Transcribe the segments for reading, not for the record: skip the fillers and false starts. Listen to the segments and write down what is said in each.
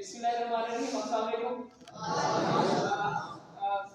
बिस्मिल्लाहिर्रहमानिर्रहीम। अस्सलाम वालेकुम।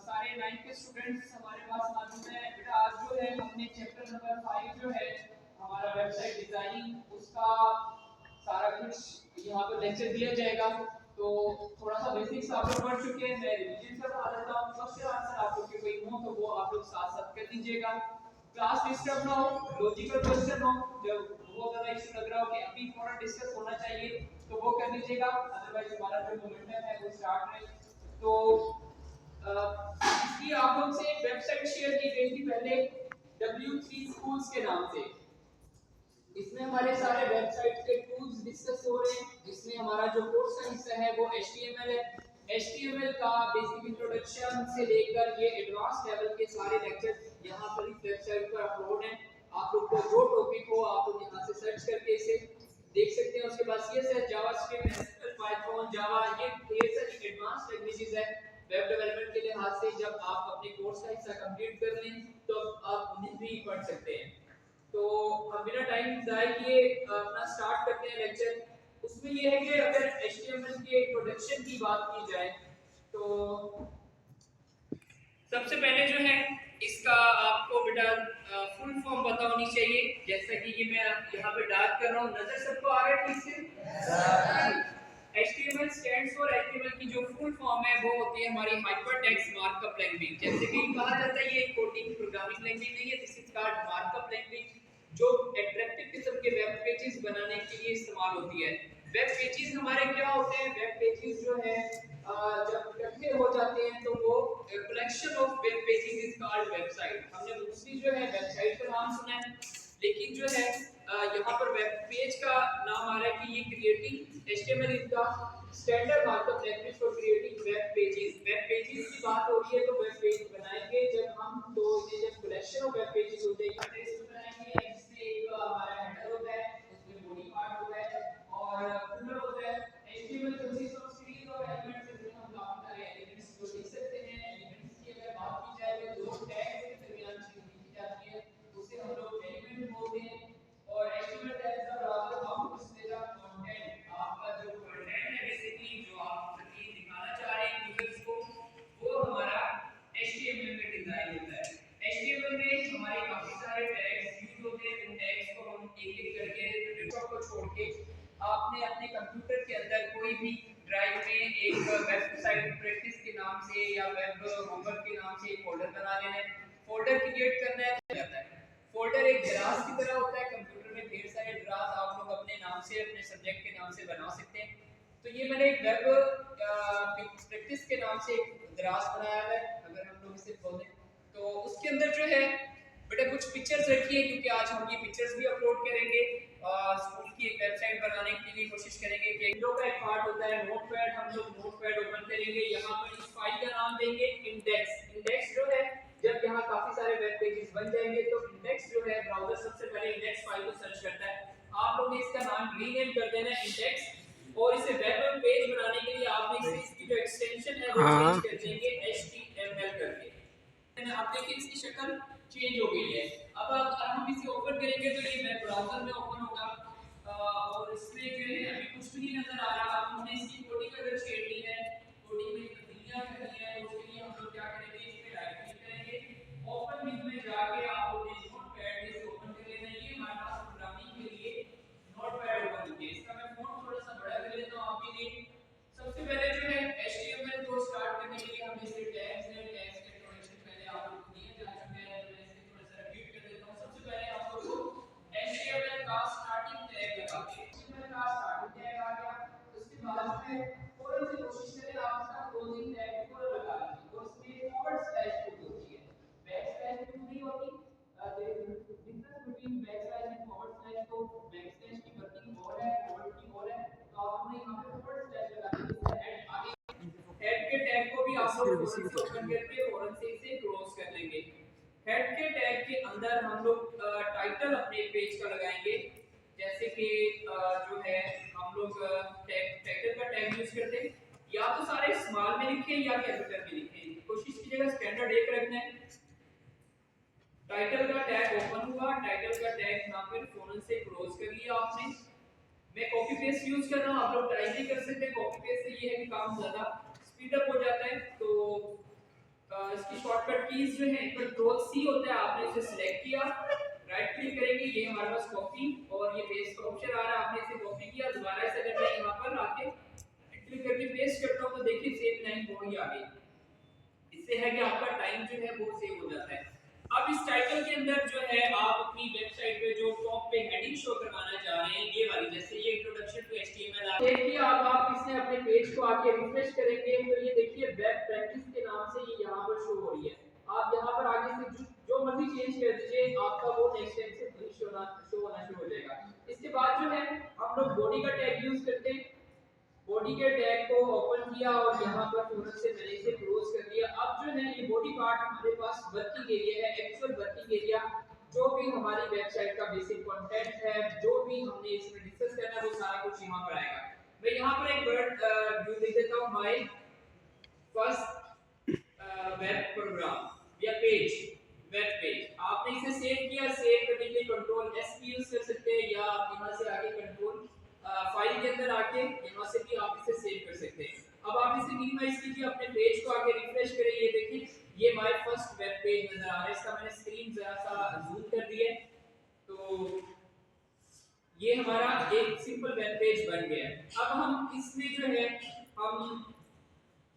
सारे 9th के स्टूडेंट्स हमारे पास मौजूद हैं। बेटा आज जो है हमने चैप्टर नंबर 5 जो है हमारा वेबसाइट डिजाइनिंग उसका सारा कुछ यहाँ पे लेक्चर दिया जाएगा। तो थोड़ा सा बेसिक्स आप लोग पढ़ चुके हैं, मैं रिवीजन करवा देता हूँ। क्वेश्चन आंसर आप लोग के कोई हो तो वो आप लोग साथ साथ कर दीजिएगा। क्लास डिस्टर्ब ना हो, लॉजिकल क्वेश्चन हो, जब बहुत ज्यादा इशू लग रहा हो कि अभी थोड़ा डिस्कस होना चाहिए तो वो कर लीजिएगा, अदरवाइज हमारा जो मोमेंटम है वो स्टार्ट है। तो इसकी आप लोग से वेबसाइट शेयर की गई थी पहले W3 स्कूल्स के नाम से। इसमें हमारे सारे वेबसाइट के टूल्स डिस्कस हो रहे हैं, जिसमें हमारा जो कोर्स का हिस्सा है वो HTML है। HTML का बेसिक इंट्रोडक्शन से लेकर ये एडवांस लेवल के सारे लेक्चर यहाँ पर इस वेबसाइट पर अपलोड हैं। आप लोग को जो टॉपिक हो आप लोग यहाँ से सर्च करके इसे देख सकते हैं। उसके बाद CSS, जावास्क्रिप्ट, SQL, पाइथन, जावा, ये ढेर सारी एडवांस लैंग्वेजेस है वेब डेवलपमेंट के लिहाज से। जब आप अपने कोर्स का हिस्सा कंप्लीट कर लें तो आप उन्हें भी पढ़ सकते हैं। तो अब बिना टाइम ज़ाया किए अपना स्टार्ट करते हैं लेक्चर। उसमें ये है कि अगर HTML के इंट्रोडक्शन की बात की जाए तो सबसे पहले जो है इसका आपको बेटा फुल फॉर्म पता होनी चाहिए, जैसा कि ये मैं यहाँ पे डार्क कर रहा हूँ, नजर सबको आ रहा है ठीक से? HTML स्टैंड्स फॉर HTML की जो फुल फॉर्म है वो होती है हमारी हाइपरटेक्स्ट मार्कअप लैंग्वेज। जैसे कि कहा जाता है ये कोडिंग प्रोग्रामिंग लैंग्वेज नहीं है, this is called markup language, जो अट्रैक्टिव किस्म के वेब पेजेस बनाने के लिए इस्तेमाल होती है। वेब पेजेस हमारे क्या होते हैं? वेब पेजेस जो है जब इकट्ठे हो जाते हैं तो वो collection of web pages is called website. हमने मोस्टली जो है वेबसाइट का नाम सुना है, लेकिन जो है यहाँ पर वेब पेज का नाम आ रहा है कि ये creating HTML is the standard markup language for creating web pages. Web pages की बात हो रही है तो वेब पेज बनाएंगे जब हम, तो ये जब कलेक्शन ऑफ वेब पेजेस होते हैं टेक्स्ट बनाएंगे, जिसमें एक हमारा हेडर होता है, उसमें बॉडी पार्ट होता है और फूटर होता है। HTML consist of series of elements, जिसमें हम काफी सारे एलिमेंट्स को लिख सकते हैं। एलिमेंट्स की अगर बात की जाए तो दो टैग्स के दरमियान चीज लिखी जाती है, उसे हम लोग एलिमेंट बोलते हैं। और HTML टैग्स का browser how to display the content, आपका जो कंटेंट है बेसिकली जो आप दिखाना चाह रहे हैं यूजर्स को, वो हमारा HTML में डिजाइन होता है। HTML में हमारे काफी सारे टैग्स यूज होते हैं। उन टैग्स को हम एक एक करके डेस्कटॉप को छोड़ के आपने अपने कंप्यूटर के अंदर कोई भी ड्राइव में एक वेबसाइट प्रैक्टिस के नाम से या वेब होमवर्क के नाम से एक फोल्डर बना लेना है, फोल्डर क्रिएट करना है जाता है। फोल्डर एक ड्रास की तरह होता है, कंप्यूटर में ढेर सारे ड्रास आप लोग अपने नाम से अपने सब्जेक्ट के नाम से बना सकते हैं। तो ये मैंने एक वेब प्रैक्टिस के नाम से एक ड्रास बनाया है, अगर हम लोग इसे खोलें तो उसके अंदर जो है बेटा कुछ पिक्चर्स रखी है, क्योंकि आज हम ये पिक्चर्स भी अपलोड करेंगे। स्कूल की एक वेबसाइट बनाने की भी कोशिश करेंगे कि विंडो का एक पार्ट होता है नोटपैड, हम लोग नोटपैड ओपन करेंगे, यहाँ पर इस फाइल का नाम देंगे इंडेक्स। इंडेक्स जो है जब यहाँ काफी सारे वेब पेजेस बन जाएंगे तो इंडेक्स जो है ब्राउज़र सबसे पहले इंडेक्स फाइल को सर्च करता है। आप लोग ने इसका नाम रीनेम कर देना है इंडेक्स, और इसे वेब पेज बनाने के लिए आपने इसकी जो एक्सटेंशन है वो चेंज कर देंगे HTML करके। आप देखिए इसकी शक्ल चेंज हो गई है। अब हम इसे ओपन करेंगे तो ये वेब ब्राउज़र में ओपन होगा और इसमें जो है अभी कुछ भी नहीं नजर आ रहा। अब हमने इसकी कोडिंग अगर छेड़नी है, कोडिंग में तब्दीलियां करनी है, उसके लिए हम लोग क्या करेंगे, इस पे राइट क्लिक करेंगे, ओपन विद में जाके आप लोग नोटपैड से ओपन कर लेना है। ये हमारे पास प्रोग्रामिंग के लिए नोटपैड ओपन हो गया। इसका मैं फ़ॉन्ट थोड़ा सा बड़ा कर लेता हूं आपके लिए। सबसे पहले जो है HTML को स्टार्ट करने के लिए हमें इसे टैग्स है, टैग्स के इंट्रोडक्शन पहले आप लोग को दिए जा चुके हैं, तो मैं इसे थोड़ा सा रिपीट कर देता हूं। सबसे पहले आप लोग को HTML का स्टार्टिंग टैग लगाते हैं। HTML का स्टार्टिंग टैग आ गया, उसके बाद में फौरन से कोशिश करें आप इसका क्लोजिंग टैग पूरा लगा लीजिए, और इसमें फॉरवर्ड स्लैश होती है, बैक स्लैश नहीं होती। There is difference between back slash and forward slash. तो बैक स्लैश की वर्किंग और है, फॉरवर्ड की और है, तो आपने यहां पे फॉरवर्ड स्लैश लगा दिया। हेड आगे हेड के टैग को भी आप लोग फौरन से ओपन करके फौरन से इसे क्लोज कर लेंगे। हेड के टैग के अंदर हम लोग टाइटल अपने पेज का लगाएंगे, जैसे कि जो है हम लोग टाइटल का टैग यूज करते हैं, या तो सारे स्मॉल में लिखें या कैपिटल में लिखें, कोशिश कीजिएगा स्टैंडर्ड एक रखना है। टाइटल का टैग ओपन हुआ, टाइटल का टैग यहाँ पर फौरन से क्लोज कर लिया आपने। मैं कॉपी पेस्ट यूज कर रहा हूं, आप लोग ट्राई भी कर सकते हैं कॉपी पेस्ट से, ये है कि काम ज़्यादा स्पीड अप हो जाता है। तो इसकी शॉर्टकट कीज जो है कंट्रोल सी होता है, आपने इसे सिलेक्ट किया, राइट क्लिक करेंगे, ये हमारे पास कॉपी और ये पेस्ट का ऑप्शन आ रहा है, आपने इसे कॉपी किया, दोबारा इसे अगर मैं यहाँ पर आके क्लिक करके पेस्ट करता हूँ तो देखिए सेम लाइन वही आ गई। इससे है कि आपका टाइम जो है वो सेव हो जाता है। अब इस टाइटल के अंदर जो है आप अपनी वेबसाइट पे जो टॉप पे हेडिंग शो करवाना चाह रहे हैं, ये वाली, जैसे ये इंट्रोडक्शन टू एचटीएमएल आप देखिए, अब आप इसने अपने पेज को आके रिफ्रेश करेंगे तो ये देखिए वेब प्रैक्टिस के नाम से ये यहाँ पर शो हो रही है। आप यहाँ पर आगे से जो मर्जी चेंज कर दीजिए, आपका वो नेक्स्ट टाइम से वही शो होना शुरू हो जाएगा। इसके बाद जो है हम लोग बॉडी का टैग यूज करते हैं, बॉडी के टैग को ओपन किया और यहाँ पर फौरन से मैंने इसे क्लोज कर दिया। अब जो है ये बॉडी पार्ट हमारे पास वर्किंग एरिया है, एक्चुअल वर्किंग एरिया, जो भी हमारी वेबसाइट का बेसिक कंटेंट है, जो भी हमने इसमें डिस्कस करना है वो सारा कुछ यहाँ पर आएगा। मैं यहाँ पर एक वर्ड यूज लिख देता हूँ, माय फर्स्ट वेब प्रोग्राम या पेज, वेब पेज। आपने इसे सेव किया, सेव करने के लिए कंट्रोल एस भी यूज कर सकते हैं, या आप यहाँ से आगे कंट्रोल फाइल के अंदर आके यहाँ से भी आप इसे सेव कर सकते हैं। अब आप इसे मिनिमाइज कीजिए, अपने पेज को आके रिफ्रेश करें, ये देखिए ये माय फर्स्ट वेब पेज नजर आ रहा है। इसका मैंने स्क्रीन जरा सा जूम कर दिया है, तो ये हमारा एक सिंपल वेब पेज बन गया है। अब हम इसमें जो है हम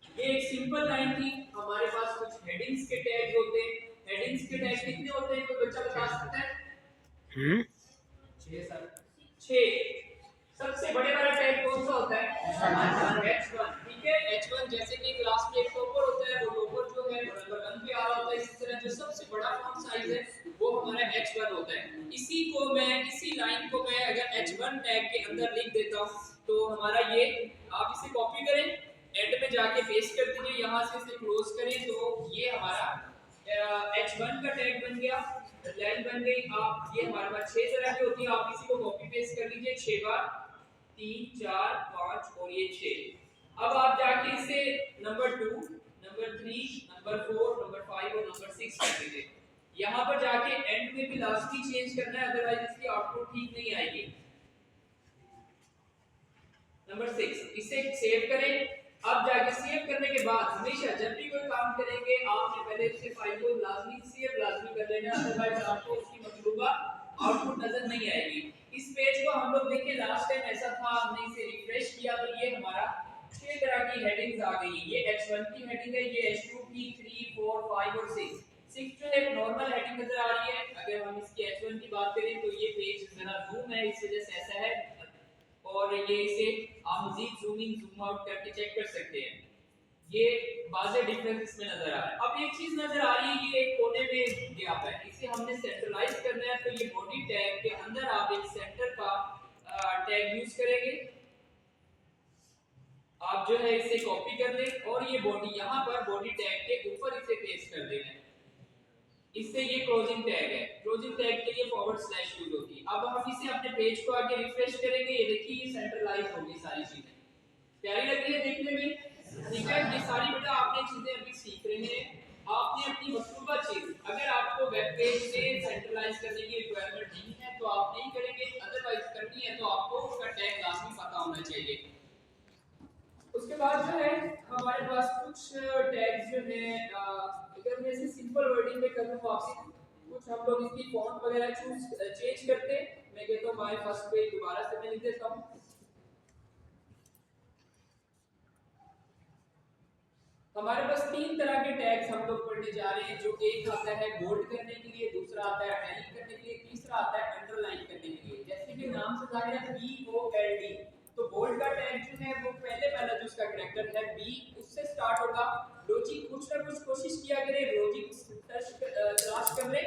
ये एक सिंपल लाइन थी, हमारे पास कुछ हेडिंग्स के टैग होते हैं। हेडिंग्स के टैग कितने होते हैं, कोई बच्चा बता सकता है? 6 सर 6। सबसे बड़े वाला टैग कौन सा होता है? H1। ठीक है, H1 जैसे कि क्लास में एक टॉपर होता है, वो टॉपर जो है नंबर 1 पे आ रहा होता है, इसी तरह जो सबसे बड़ा फॉन्ट साइज है वो हमारा H1 होता है। इसी लाइन को मैं अगर H1 टैग के अंदर लिख देता हूं तो हमारा ये, आप इसे कॉपी करें, एंड में जाके पेस्ट कर दीजिए, यहां से इसे क्लोज करें, तो ये हमारा H1 का टैग बन गया, लाइन बन गई। आप ये हमारे पास 6 तरह की होती है, आप इसी को कॉपी पेस्ट कर लीजिए 6 बार, 3 4 5 और ये 6। अब आप जाके इसे नंबर 2, नंबर 3, नंबर 4, नंबर 5 और नंबर 6 कर दीजिए। यहाँ पर जाके एंड में भी लास्ट ही चेंज करना है, अदरवाइज इसकी आउटपुट ठीक नहीं आएगी। नंबर 6 इसे सेव करें। अब जाके सेव करने के बाद हमेशा जब भी कोई काम करेंगे आपने पहले इसे फाइल को लाजमी कर लेना, अदरवाइज आपको उसकी मतलूबा आउटपुट नजर नहीं आएगी। इस पेज को हम लोग देखिए लास्ट टाइम ऐसा था, हमने इसे रिफ्रेश किया तो ये हमारा 6 तरह की हेडिंग्स आ गई। ये H1 की हेडिंग है, ये H2 की, 3 4 5 और 6 जो है नॉर्मल हेडिंग नजर आ रही है। अगर हम इसकी H1 की बात करें तो ये पेज जरा जूम है, इस वजह से ऐसा है, और ये इसे आप मजीद जूम इन जूम आउट करके चेक कर सकते हैं। ये वाज़ेह डिफरेंस इसमें नजर आ रहा है। अब एक चीज नजर आ रही है, ये एक कोने में गैप है, इसे हमने सेंट्रलाइज करना है, तो ये बॉडी टैग के अंदर आप एक सेंटर का टैग यूज करेंगे। आप जो है इसे कॉपी कर लें और ये बॉडी यहाँ पर बॉडी टैग के ऊपर इसे पेस्ट कर देना है। इससे ये क्लोजिंग टैग है, क्लोजिंग टैग के लिए फॉरवर्ड स्लैश यूज होती है। अब हम इसे अपने पेज को आगे रिफ्रेश करेंगे, ये देखिए ये सेंट्रलाइज हो गई सारी चीजें। प्यारी लग रही है देखने में? ठीक है, ये सारी बेटा आपने चीजें अभी सीख रहे हैं। आपने अपनी मतलूबा चीज, अगर आपको वेब पेज से सेंट्रलाइज करने की रिक्वायरमेंट नहीं है तो आप नहीं करेंगे, अदरवाइज करनी है तो आपको उसका टैग लाजमी पता होना चाहिए। उसके बाद जो है हमारे पास कुछ टैग्स जो है, अगर मैं इसे सिंपल वर्डिंग में करूँ वापस, कुछ हम लोग इसकी फॉन्ट वगैरह चेंज करते हैं। मैं कहता हूँ माय फर्स्ट पेज दोबारा से मैं लिख देता हूँ। हमारे पास 3 तरह के टैग्स हम लोग पढ़ने जा रहे हैं, जो एक आता है बोल्ड करने के लिए, दूसरा आता है इटैलिक करने के लिए, तीसरा आता है अंडरलाइन करने के लिए। जैसे कि नाम से जाहिर है BOLD, तो बोल्ड का टैग जो है वो पहले वाला जो उसका कैरेक्टर है B, उससे स्टार्ट होगा। लॉजिक कुछ ना कुछ कोशिश किया करें, लॉजिक तलाश कर ले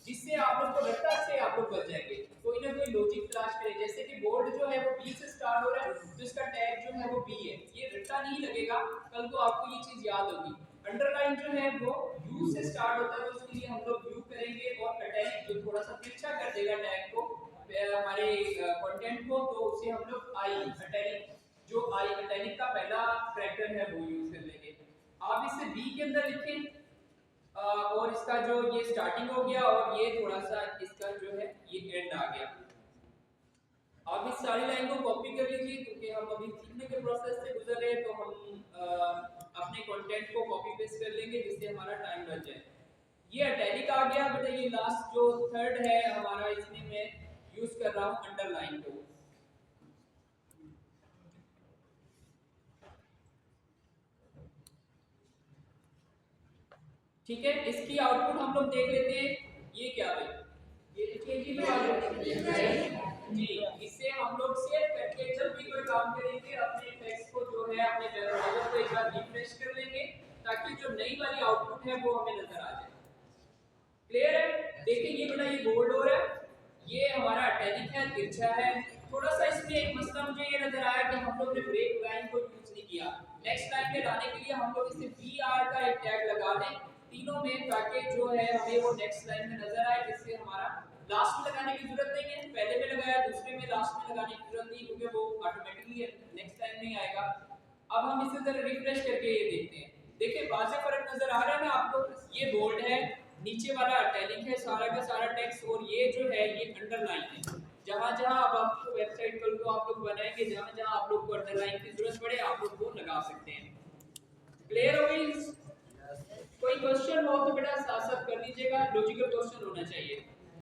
जिससे आप लोग को रट्टा से आप लोग बच जाएंगे। कोई ना कोई लॉजिक तलाश करें, जैसे कि बोल्ड जो है वो B से स्टार्ट हो रहा है, तो इसका टैग जो है वो B है, ये रट्टा नहीं लगेगा, कल को आपको ये चीज याद होगी। अंडरलाइन जो है वो U से स्टार्ट होता है, तो उसके लिए हम लोग U करेंगे, और इटैलिक जो थोड़ा सा तिरछा कर देगा टैग को, हमारे कंटेंट को, तो उसे हम लोग I इटैलिक, जो I इटैलिक का पहला कैरेक्टर है वो यूज कर लेंगे। आप इसे B के अंदर लिखें, और इसका जो ये स्टार्टिंग हो गया और ये थोड़ा सा इसका जो है ये एंड आ गया। आप इस सारी लाइन को कॉपी कर लीजिए, क्योंकि हम अभी सीखने के प्रोसेस से गुजर रहे हैं, तो हम गया बेटा ये लास्ट जो थर्ड है हमारा, इसमें मैं यूज कर रहा हूं अंडरलाइन को। ठीक है, इसकी आउटपुट हम लोग देख लेते हैं। ये क्या है, ये देखिए जी, इससे हम लोग सेव करके जब भी कोई काम करेंगे अपने टेक्स्ट को जो है अपने ब्राउज़र को एक बार रिफ्रेश कर लेंगे ताकि जो नई वाली आउटपुट है वो हमें नजर आ जाए। क्लियर है? देखिए ये बड़ा ये बोल्ड हो रहा है, ये हमारा इटैलिक है, तिरछा है। थोड़ा सा इसमें एक मसला मुझे ये नजर आया कि हम लोग ने ब्रेक लाइन को यूज नहीं किया। नेक्स्ट लाइन में लाने के लिए हम लोग इसे BR का एक टैग लगा दें तीनों में, ताकि जो है हमें वो नेक्स्ट लाइन में नजर आए, जिससे हमारा लास्ट में लगाने की जरूरत नहीं है। पहले में लगाया, दूसरे में लास्ट में लगाने की जरूरत नहीं, क्योंकि वो ऑटोमेटिकली नेक्स्ट लाइन में ही आएगा। अब हम इसे जरा रिफ्रेश करके ये देखते हैं। देखिए वाज़े फर्क नजर आ रहा है ना आपको, ये बोल्ड है, नीचे वाला इटैलिक है सारा का सारा टेक्स्ट, और ये जो है ये अंडरलाइन है। जहां-जहां अब आपको वेबसाइट कल को आप लोग बनाएंगे, जहां-जहां आप लोग को अंडरलाइन की जरूरत पड़े आप लोग वो लगा सकते हैं। क्लियर हो गई? कोई क्वेश्चन हो तो बेटा साथ-साथ कर लीजिएगा, लॉजिकल क्वेश्चन होना चाहिए।